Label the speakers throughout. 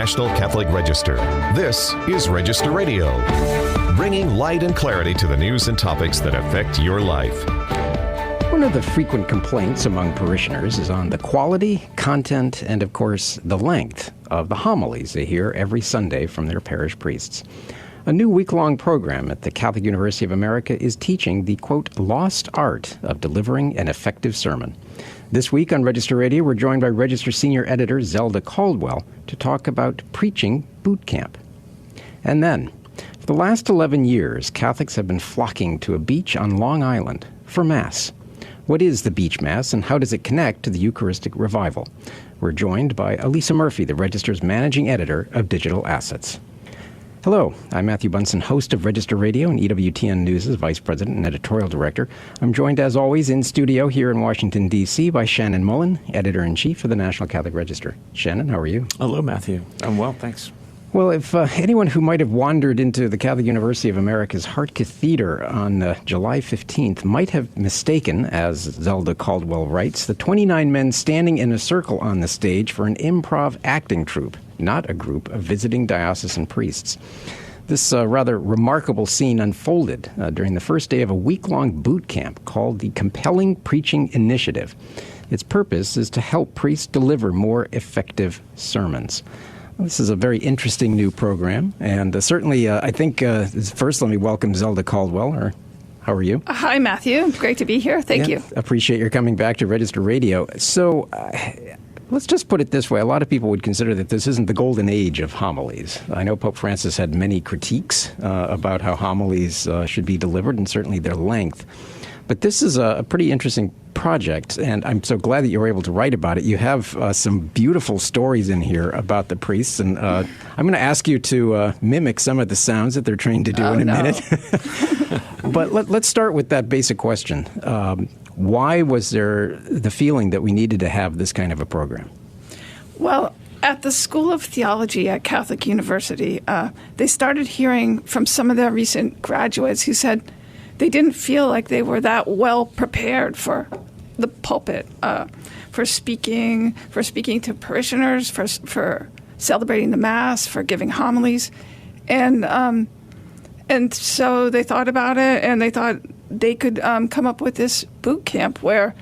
Speaker 1: National Catholic Register. This is Register Radio, bringing light and clarity to the news and topics that affect your life.
Speaker 2: One of the frequent complaints among parishioners is on the quality, content, and of course, the length of the homilies they hear every Sunday from their parish priests. A new week-long program at the Catholic University of America is teaching the, quote, lost art of delivering an effective sermon. This week on Register Radio, we're joined by Register Senior Editor Zelda Caldwell to talk about preaching boot camp. And then, for the last 11 years, Catholics have been flocking to a beach on Long Island for Mass. What is the beach Mass, and how does it connect to the Eucharistic revival? We're joined by Alyssa Murphy, the Register's Managing Editor of Digital Assets. Hello, I'm Matthew Bunson, host of Register Radio and EWTN News' Vice President and Editorial Director. I'm joined, as always, in studio here in Washington, D.C. by Shannon Mullen, Editor-in-Chief of the National Catholic Register. Shannon, how are you?
Speaker 3: Hello, Matthew. I'm well, thanks.
Speaker 2: Well, if anyone who might have wandered into the Catholic University of America's Heart Cathedral on July 15th might have mistaken, as Zelda Caldwell writes, the 29 men standing in a circle on the stage for an improv acting troupe, not a group of visiting diocesan priests. This rather remarkable scene unfolded during the first day of a week-long boot camp called the Compelling Preaching Initiative. Its purpose is to help priests deliver more effective sermons. This is a very interesting new program, and certainly I think first let me welcome Zelda Caldwell. How are you?
Speaker 4: Hi, Matthew. Great to be here. Thank you.
Speaker 2: Appreciate your coming back to Register Radio. So let's just put it this way. A lot of people would consider that this isn't the golden age of homilies. I know Pope Francis had many critiques about how homilies should be delivered, and certainly their length. But this is a pretty interesting project, and I'm so glad that you were able to write about it. You have some beautiful stories in here about the priests, and I'm going to ask you to mimic some of the sounds that they're trained to do in a minute. But let's start with that basic question. Why was there the feeling that we needed to have this kind of a program?
Speaker 4: Well, at the School of Theology at Catholic University, they started hearing from some of their recent graduates who said they didn't feel like they were that well prepared for the pulpit, for speaking to parishioners, for celebrating the Mass, for giving homilies, and so they thought about it, and they thought they could come up with this boot camp where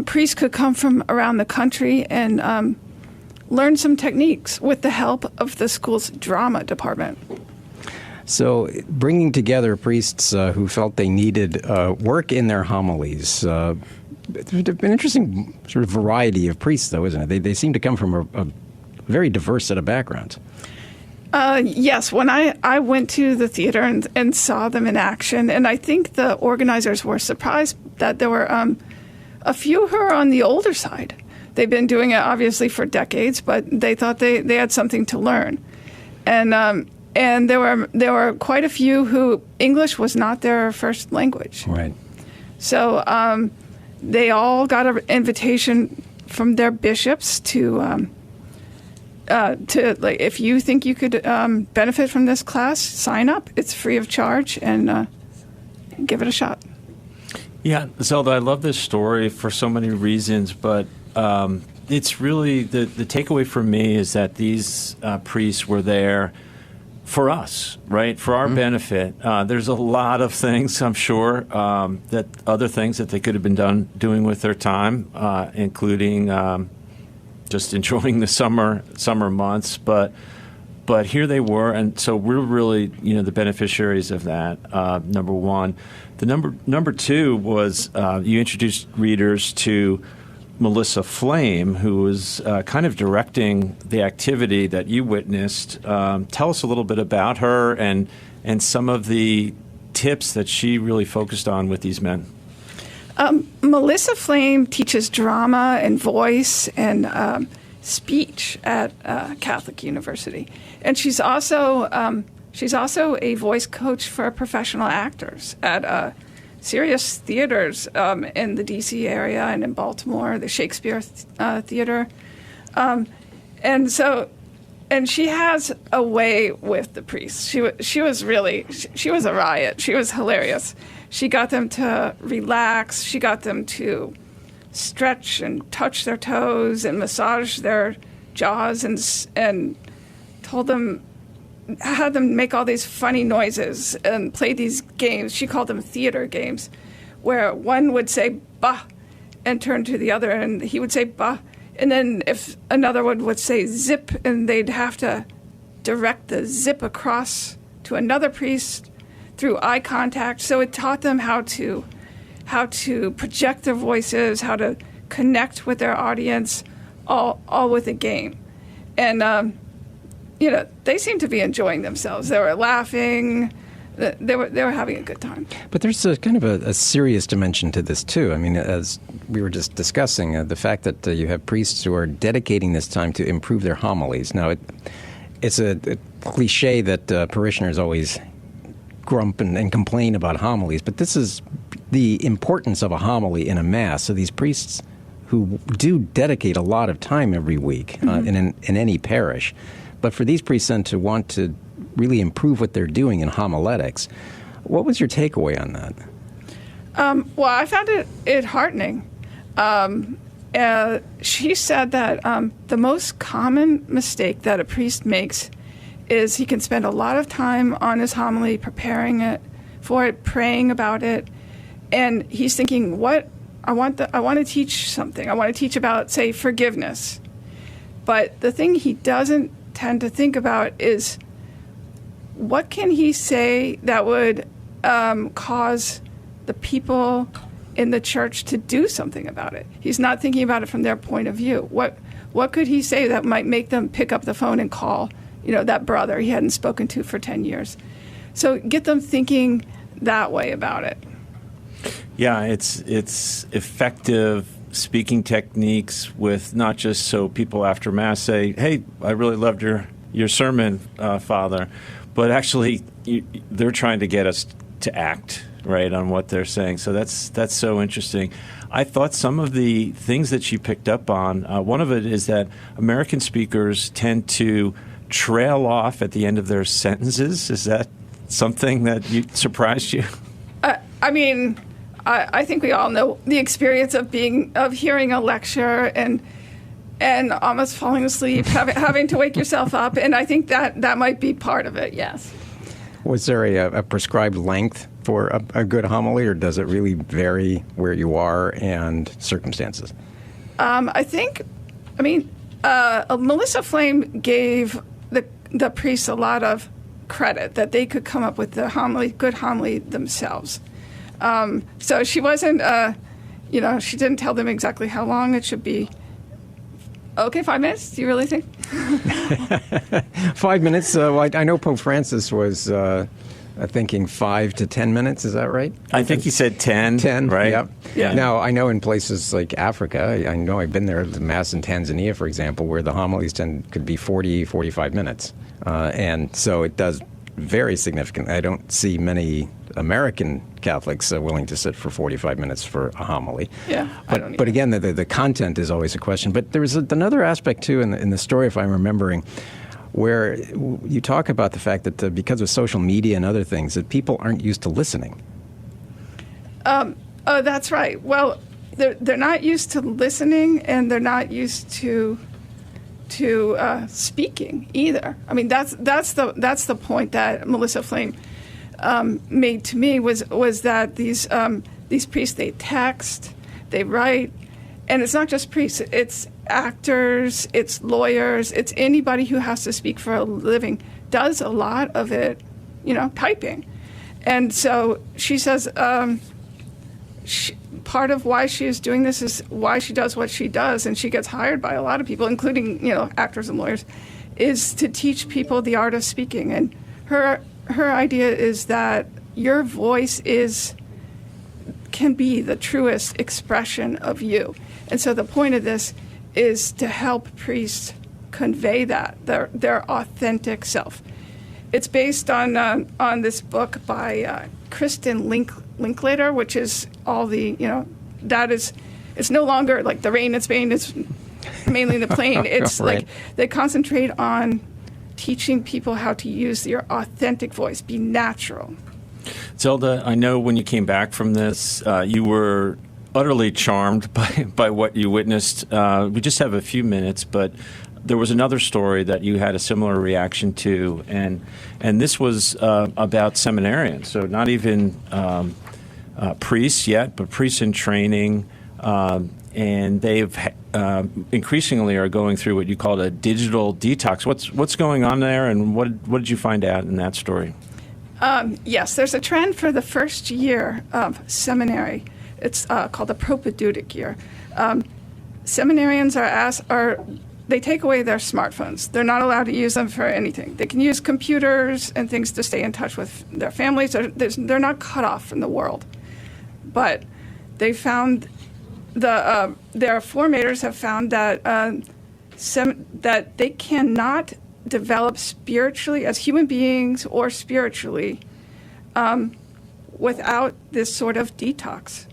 Speaker 4: priests could come from around the country and learn some techniques with the help of the school's drama department.
Speaker 2: So bringing together priests who felt they needed work in their homilies, there's been an interesting sort of variety of priests, though, isn't it? They seem to come from a very diverse set of backgrounds.
Speaker 4: Yes, when I went to the theater and saw them in action, and I think the organizers were surprised that there were a few who are on the older side. They've been doing it, obviously, for decades, but they thought they had something to learn. And there were quite a few who English was not their first language.
Speaker 2: Right. So
Speaker 4: they all got an invitation from their bishops to like, if you think you could benefit from this class, sign up. It's free of charge, and give it a shot.
Speaker 3: Yeah, Zelda, I love this story for so many reasons, but it's really the takeaway for me is that these priests were there for us, right? For our benefit. There's a lot of things, I'm sure, that other things that they could have been doing with their time, including just enjoying the summer months. But here they were, and so we're really, the beneficiaries of that. Number one, the number two was you introduced readers to Melissa Flame, who was kind of directing the activity that you witnessed. Tell us a little bit about her and some of the tips that she really focused on with these men.
Speaker 4: Melissa Flame teaches drama and voice and speech at Catholic University, and she's also a voice coach for professional actors at serious theaters in the D.C. area and in Baltimore, the Shakespeare Theater. And she has a way with the priests. She was a riot. She was hilarious. She got them to relax. She got them to stretch and touch their toes and massage their jaws and had them make all these funny noises and play these games. She called them theater games, where one would say "bah" and turn to the other, and he would say "bah," and then if another one would say "zip," and they'd have to direct the zip across to another priest through eye contact. So it taught them how to project their voices, how to connect with their audience, all with a game. And they seemed to be enjoying themselves. They were laughing. They were having a good time.
Speaker 2: But there's kind of a serious dimension to this, too. I mean, as we were just discussing, the fact that you have priests who are dedicating this time to improve their homilies. Now, it's a cliche that parishioners always grump and complain about homilies, but this is the importance of a homily in a Mass. So these priests who do dedicate a lot of time every week in any parish, but for these priests then to want to really improve what they're doing in homiletics, what was your takeaway on that?
Speaker 4: Well, I found it heartening. She said that the most common mistake that a priest makes is he can spend a lot of time on his homily, preparing for it, praying about it, and he's thinking, "What I want to teach something. I want to teach about, say, forgiveness." But the thing he doesn't tend to think about is, what can he say that would cause the people in the church to do something about it? He's not thinking about it from their point of view. What could he say that might make them pick up the phone and call, that brother he hadn't spoken to for 10 years? So get them thinking that way about it.
Speaker 3: Yeah, it's effective speaking techniques with not just so people after Mass say, "Hey, I really loved your sermon, Father," but actually they're trying to get us to act right on what they're saying. So that's so interesting. I thought some of the things that she picked up on, one of it is that American speakers tend to trail off at the end of their sentences. Is that something that surprised you?
Speaker 4: I think we all know the experience of hearing a lecture and almost falling asleep, having to wake yourself up, and I think that might be part of it. Yes.
Speaker 2: Was there a prescribed length for a good homily, or does it really vary where you are and circumstances? Melissa Flame gave the priests a lot of credit that they could come up with the good homily themselves. So she wasn't, she didn't tell them exactly how long it should be. Okay, 5 minutes? Do you really think? 5 minutes? I know Pope Francis was thinking 5 to 10 minutes. Is that right?
Speaker 3: I think he said 10.
Speaker 2: 10,
Speaker 3: right?
Speaker 2: Yep.
Speaker 3: Yeah.
Speaker 2: Now, I know in places like Africa, I know I've been there at the Mass in Tanzania, for example, where the homilies could be 40, 45 minutes. And so it does vary significantly. I don't see many American Catholics willing to sit for 45 minutes for a homily.
Speaker 4: Yeah,
Speaker 2: but again, the content is always a question. But there's another aspect, too, in the story, if I'm remembering, where you talk about the fact that because of social media and other things, that people aren't used to listening.
Speaker 4: Oh, that's right. Well, they're not used to listening, and they're not used to speaking either. I mean, that's the point that Melissa Flame made to me was that these priests, they text, they write, and it's not just priests. It's actors, it's lawyers, it's anybody who has to speak for a living does a lot of it, typing. And so she says part of why she is doing this is why she does what she does, and she gets hired by a lot of people, including actors and lawyers, is to teach people the art of speaking. And her idea is that your voice can be the truest expression of you. And so the point of this is to help priests convey that, their authentic self. It's based on this book by Kristen Linklater, which is all the, it's no longer like The Rain in Spain, it's mainly the plane. It's
Speaker 2: right.
Speaker 4: Like they concentrate on teaching people how to use your authentic voice, be natural.
Speaker 3: Zelda, I know when you came back from this, you were utterly charmed by what you witnessed. We just have a few minutes, but there was another story that you had a similar reaction to, and this was about seminarians, so not even priests yet, but priests in training, and they've increasingly are going through what you call a digital detox. What's going on there, and what did you find out in that story?
Speaker 4: Yes, there's a trend for the first year of seminary. It's called the propedeutic year. Seminarians they take away their smartphones. They're not allowed to use them for anything. They can use computers and things to stay in touch with their families. They're not cut off from the world. But they found their formators have found that that they cannot develop spiritually as human beings or spiritually without this sort of detox.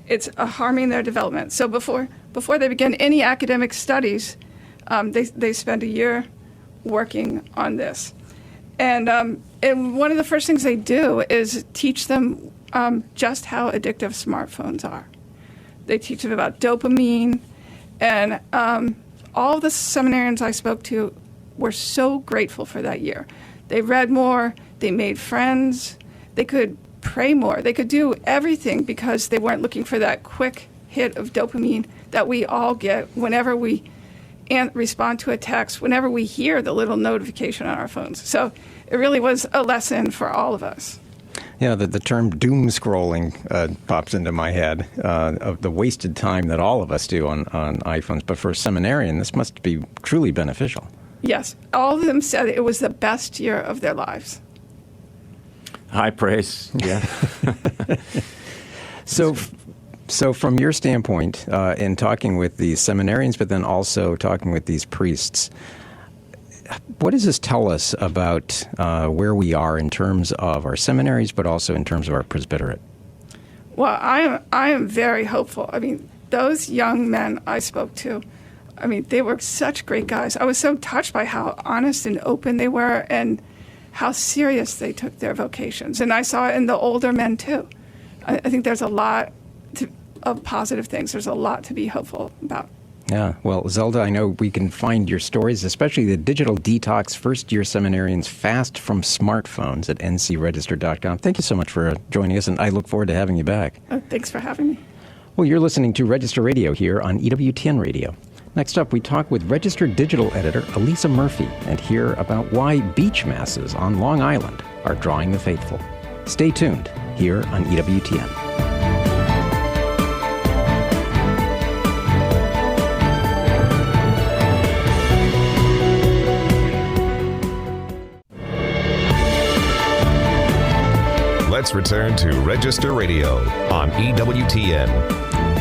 Speaker 4: It's harming their development. So before they begin any academic studies, they spend a year working on this. And one of the first things they do is teach them just how addictive smartphones are. They teach them about dopamine, and all the seminarians I spoke to were so grateful for that year. They read more, they made friends, they could pray more, they could do everything because they weren't looking for that quick hit of dopamine that we all get whenever we respond to a text, whenever we hear the little notification on our phones. So it really was a lesson for all of us.
Speaker 2: Yeah, the term doom scrolling pops into my head, of the wasted time that all of us do on iPhones. But for a seminarian, this must be truly beneficial.
Speaker 4: Yes, all of them said it was the best year of their lives.
Speaker 3: High praise, yeah.
Speaker 2: So from your standpoint, in talking with these seminarians, but then also talking with these priests, what does this tell us about where we are in terms of our seminaries, but also in terms of our presbyterate?
Speaker 4: Well, I am very hopeful. I mean, those young men I spoke to, I mean, they were such great guys. I was so touched by how honest and open they were and how serious they took their vocations. And I saw it in the older men, too. I think there's a lot of positive things. There's a lot to be hopeful about.
Speaker 2: Yeah. Well, Zelda, I know we can find your stories, especially the Digital Detox First-Year Seminarians Fast from Smartphones at ncregister.com. Thank you so much for joining us, and I look forward to having you back.
Speaker 4: Thanks for having me.
Speaker 2: Well, you're listening to Register Radio here on EWTN Radio. Next up, we talk with registered digital editor Alyssa Murphy and hear about why beach masses on Long Island are drawing the faithful. Stay tuned here on EWTN.
Speaker 1: Let's return to Register Radio on EWTN.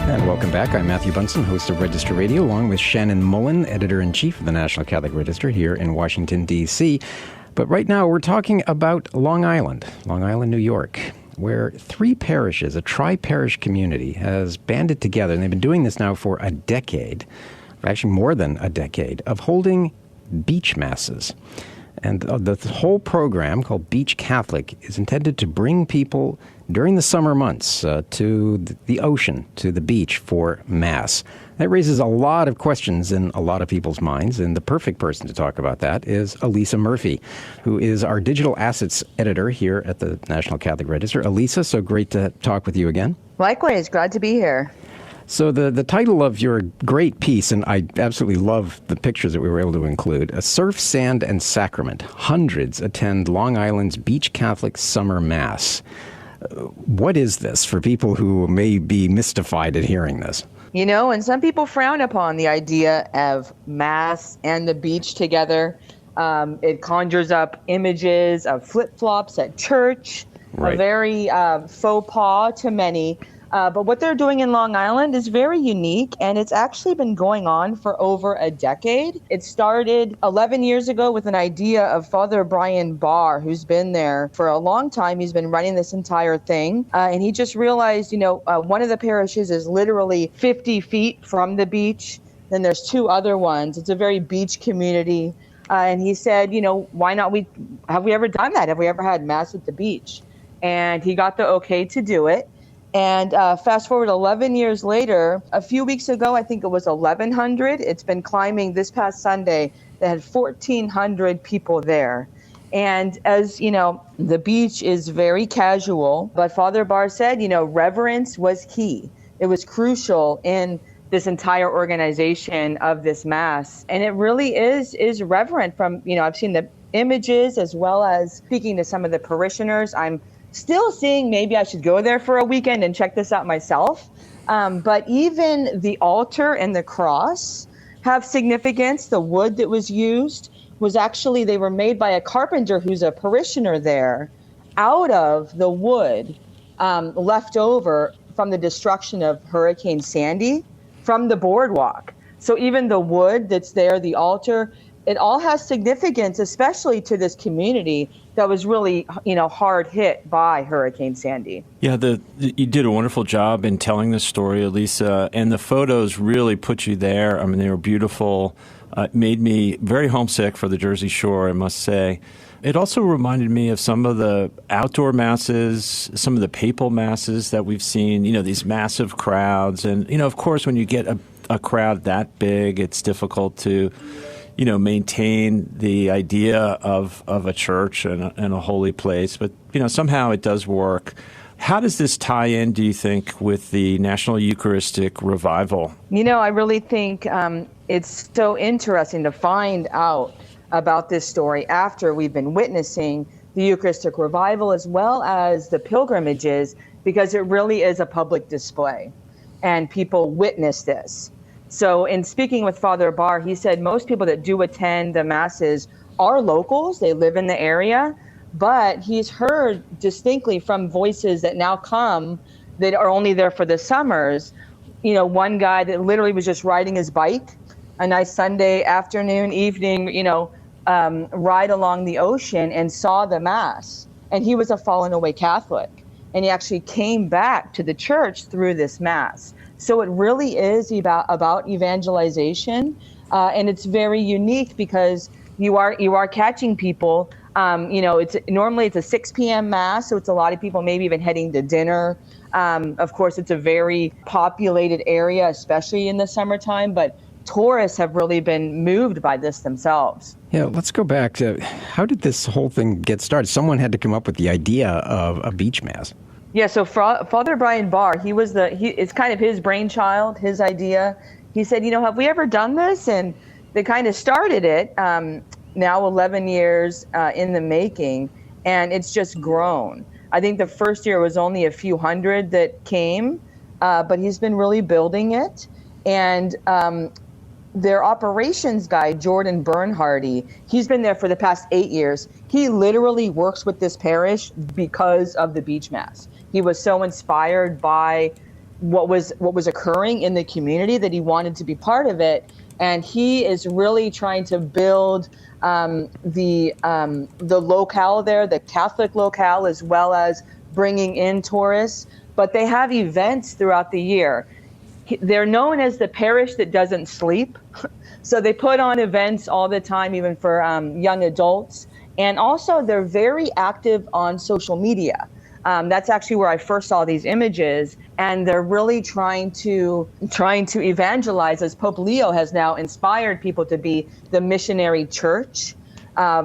Speaker 2: And welcome back. I'm Matthew Bunson, host of Register Radio, along with Shannon Mullen, editor-in-chief of the National Catholic Register here in Washington, D.C. But right now we're talking about Long Island, New York, where 3 parishes, a tri-parish community, has banded together, and they've been doing this now for a decade, actually more than a decade, of holding beach masses. And the whole program, called Beach Catholic, is intended to bring people during the summer months to the ocean, to the beach for Mass. That raises a lot of questions in a lot of people's minds, and the perfect person to talk about that is Alyssa Murphy, who is our digital assets editor here at the National Catholic Register. Alyssa, so great to talk with you again.
Speaker 5: Likewise, glad to be here.
Speaker 2: So the title of your great piece, and I absolutely love the pictures that we were able to include, A Surf, Sand, and Sacrament. Hundreds attend Long Island's Beach Catholic Summer Mass. What is this for people who may be mystified at hearing this?
Speaker 5: You know, and some people frown upon the idea of Mass and the beach together. It conjures up images of flip-flops at church, right. A very faux pas to many. But what they're doing in Long Island is very unique, and it's actually been going on for over a decade. It started 11 years ago with an idea of Father Brian Barr, who's been there for a long time. He's been running this entire thing, and he just realized, one of the parishes is literally 50 feet from the beach. Then there's 2 other ones. It's a very beach community. And he said, why not have we ever done that? Have we ever had Mass at the beach? And he got the okay to do it. And fast forward 11 years later, a few weeks ago, I think it was 1,100. It's been climbing this past Sunday. They had 1,400 people there. And as you know, the beach is very casual, but Father Barr said, reverence was key. It was crucial in this entire organization of this Mass. And it really is reverent from, I've seen the images as well as speaking to some of the parishioners. I'm still seeing maybe I should go there for a weekend and check this out myself. But even the altar and the cross have significance. The wood that was used was actually, they were made by a carpenter who's a parishioner there out of the wood left over from the destruction of Hurricane Sandy from the boardwalk. So even the wood that's there, the altar, it all has significance, especially to this community that was really, hard hit by Hurricane Sandy.
Speaker 3: Yeah, you did a wonderful job in telling the story, Alyssa, and the photos really put you there. I mean, they were beautiful. It made me very homesick for the Jersey Shore, I must say. It also reminded me of some of the outdoor masses, some of the papal masses that we've seen, these massive crowds. And, of course, when you get a crowd that big, it's difficult to maintain the idea of a church and a holy place. But, somehow it does work. How does this tie in, do you think, with the National Eucharistic Revival?
Speaker 5: I really think it's so interesting to find out about this story after we've been witnessing the Eucharistic Revival as well as the pilgrimages, because it really is a public display and people witness this. So in speaking with Father Barr, he said most people that do attend the masses are locals, they live in the area, but he's heard distinctly from voices that now come that are only there for the summers. One guy that literally was just riding his bike, a nice Sunday afternoon, evening, ride along the ocean and saw the Mass. And he was a fallen away Catholic. And he actually came back to the church through this Mass. So it really is about evangelization, and it's very unique because you are catching people. It's normally a 6 p.m. Mass, so it's a lot of people maybe even heading to dinner. Of course, it's a very populated area, especially in the summertime, but tourists have really been moved by this themselves.
Speaker 2: Yeah, let's go back to how did this whole thing get started? Someone had to come up with the idea of a beach Mass.
Speaker 5: Yeah, so Father Brian Barr, it's kind of his brainchild, his idea. He said, have we ever done this? And they kind of started it, now 11 years in the making, and it's just grown. I think the first year was only a few hundred that came, but he's been really building it. And their operations guy, Jordan Bernhardy, he's been there for the past 8 years. He literally works with this parish because of the beach Mass. He was so inspired by what was occurring in the community that he wanted to be part of it. And he is really trying to build the locale there, the Catholic locale, as well as bringing in tourists. But they have events throughout the year. They're known as the parish that doesn't sleep. So they put on events all the time, even for young adults. And also they're very active on social media. That's actually where I first saw these images. And they're really trying to evangelize, as Pope Leo has now inspired people to be the missionary church.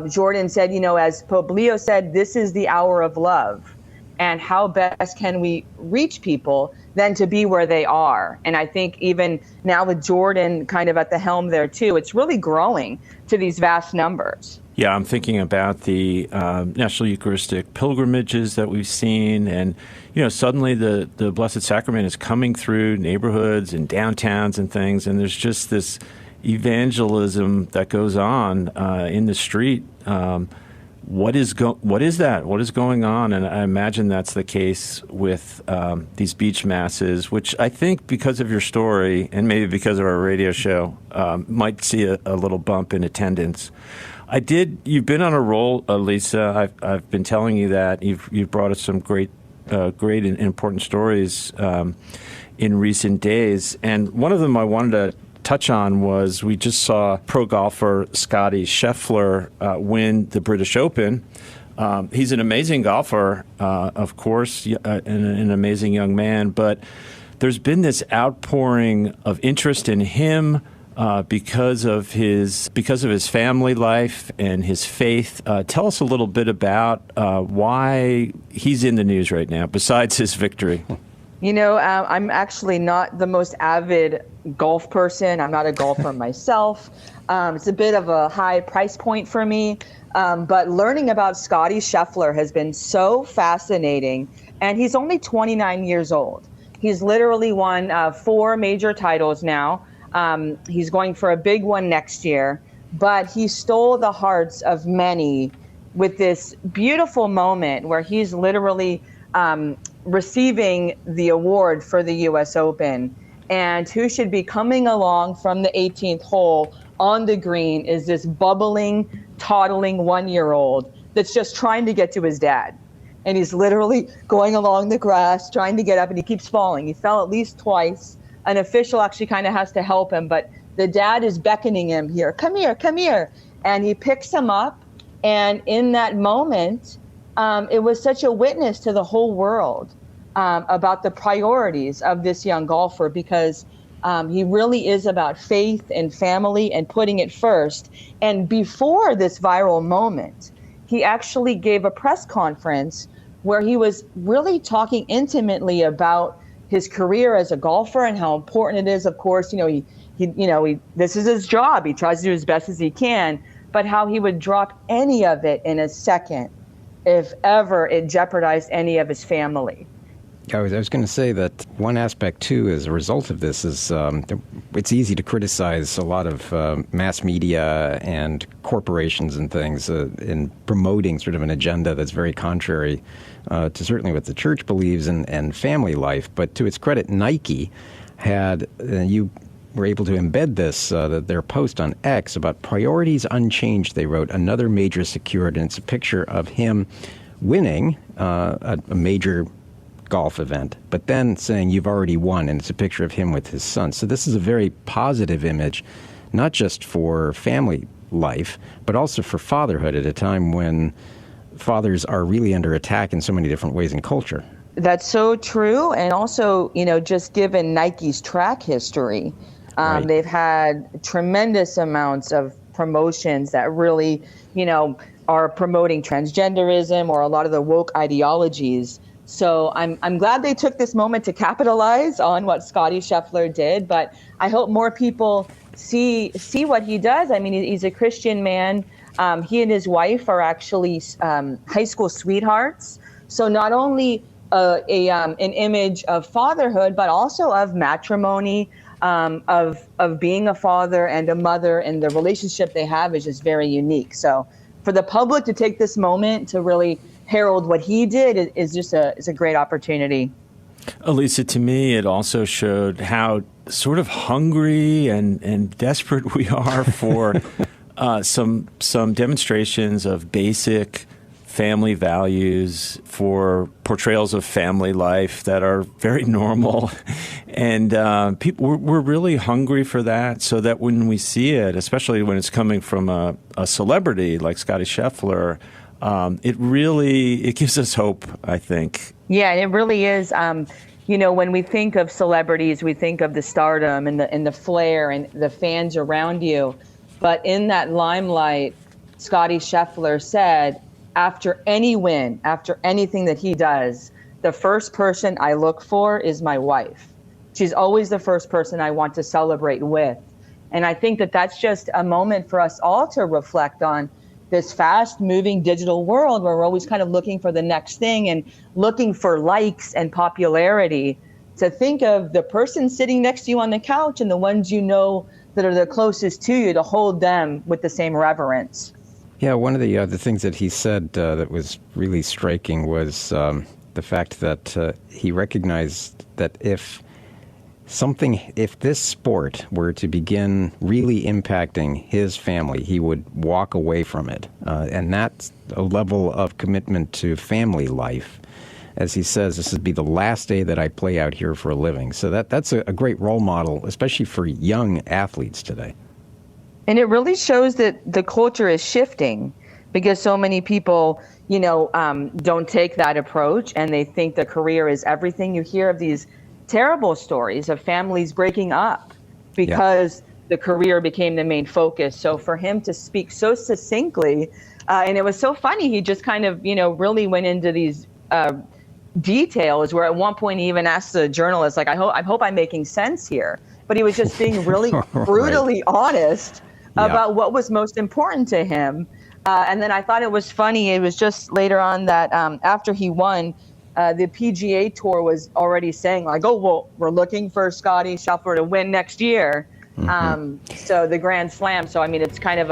Speaker 5: Jordan said, as Pope Leo said, this is the hour of love. And how best can we reach people than to be where they are? And I think even now with Jordan kind of at the helm there too, it's really growing to these vast numbers.
Speaker 3: Yeah, I'm thinking about the National Eucharistic pilgrimages that we've seen. And, suddenly the Blessed Sacrament is coming through neighborhoods and downtowns and things. And there's just this evangelism that goes on in the street. What is that? What is going on? And I imagine that's the case with these beach masses, which I think because of your story and maybe because of our radio show, might see a little bump in attendance. You've been on a roll, Alyssa. I've been telling you that. You've brought us some great and important stories in recent days. And one of them I wanted to touch on was we just saw pro golfer Scottie Scheffler win the British Open He's an amazing golfer, of course, and an amazing young man, but there's been this outpouring of interest in him because of his family life and his faith. Tell us a little bit about why he's in the news right now, besides his victory.
Speaker 5: I'm actually not the most avid golf person. I'm not a golfer myself. It's a bit of a high price point for me. But learning about Scottie Scheffler has been so fascinating. And he's only 29 years old. He's literally won 4 major titles now. He's going for a big one next year. But he stole the hearts of many with this beautiful moment where he's literally receiving the award for the U.S. Open. And who should be coming along from the 18th hole on the green is this bubbling, toddling 1-year-old that's just trying to get to his dad. And he's literally going along the grass, trying to get up, and he keeps falling. He fell at least twice. An official actually kind of has to help him, but the dad is beckoning him here. Come here, come here. And he picks him up. And in that moment, it was such a witness to the whole world about the priorities of this young golfer, because he really is about faith and family and putting it first. And before this viral moment, he actually gave a press conference where he was really talking intimately about his career as a golfer and how important it is. Of course, this is his job. He tries to do as best as he can, but how he would drop any of it in a second if ever it jeopardized any of his family.
Speaker 2: I was going to say that one aspect, too, as a result of this is it's easy to criticize a lot of mass media and corporations and things in promoting sort of an agenda that's very contrary to certainly what the church believes and family life. But to its credit, Nike had, you were able to embed this, their post on X about priorities unchanged, they wrote, another major secured, and it's a picture of him winning a major golf event, but then saying you've already won, and it's a picture of him with his son. So this is a very positive image, not just for family life, but also for fatherhood at a time when fathers are really under attack in so many different ways in culture. That's
Speaker 5: so true. And also, just given Nike's track history, right. They've had tremendous amounts of promotions that really, are promoting transgenderism or a lot of the woke ideologies. So I'm glad they took this moment to capitalize on what Scottie Scheffler did, but I hope more people see what he does. I mean, he's a Christian man. He and his wife are actually high school sweethearts. So not only an image of fatherhood, but also of matrimony, of being a father and a mother, and the relationship they have is just very unique. So for the public to take this moment to really herald what he did is just a great opportunity.
Speaker 3: Alyssa, to me, it also showed how sort of hungry and desperate we are for some demonstrations of basic family values, for portrayals of family life that are very normal. And people, we're really hungry for that, so that when we see it, especially when it's coming from a celebrity like Scottie Scheffler, it gives us hope, I think.
Speaker 5: Yeah, it really is. When we think of celebrities, we think of the stardom and the flair and the fans around you. But in that limelight, Scottie Scheffler said, after any win, after anything that he does, the first person I look for is my wife. She's always the first person I want to celebrate with. And I think that that's just a moment for us all to reflect on this fast-moving digital world where we're always kind of looking for the next thing and looking for likes and popularity, to think of the person sitting next to you on the couch and the ones that are the closest to you, to hold them with the same reverence.
Speaker 2: Yeah, one of the things that he said that was really striking was the fact that he recognized that if this sport were to begin really impacting his family, he would walk away from it. And that's a level of commitment to family life. As he says, this would be the last day that I play out here for a living. So that's a great role model, especially for young athletes today.
Speaker 5: And it really shows that the culture is shifting. because so many people, don't take that approach, and they think the career is everything. You hear of these terrible stories of families breaking up because the career became the main focus. So for him to speak so succinctly, and it was so funny, he just kind of, really went into these details, where at one point he even asked the journalist, like, I hope I'm making sense here. But he was just being really brutally honest about what was most important to him. And then I thought it was funny. It was just later on that after he won, the PGA Tour was already saying, like, oh, well, we're looking for Scottie Scheffler to win next year. So the Grand Slam. So, I mean, it's kind of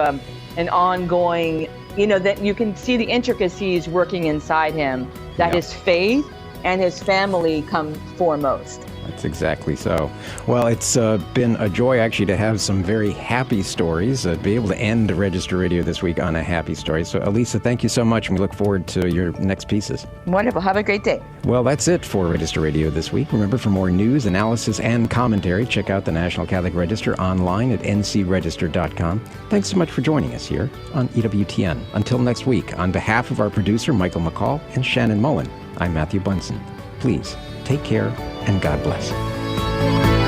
Speaker 5: an ongoing, that you can see the intricacies working inside him, that his faith and his family come foremost.
Speaker 2: That's exactly so. Well, it's been a joy, actually, to have some very happy stories, be able to end Register Radio this week on a happy story. So, Alyssa, thank you so much, and we look forward to your next pieces.
Speaker 5: Wonderful. Have a great day.
Speaker 2: Well, that's it for Register Radio this week. Remember, for more news, analysis, and commentary, check out the National Catholic Register online at ncregister.com. Thanks so much for joining us here on EWTN. Until next week, on behalf of our producer, Michael McCall, and Shannon Mullen, I'm Matthew Bunson. Please, take care, and God bless.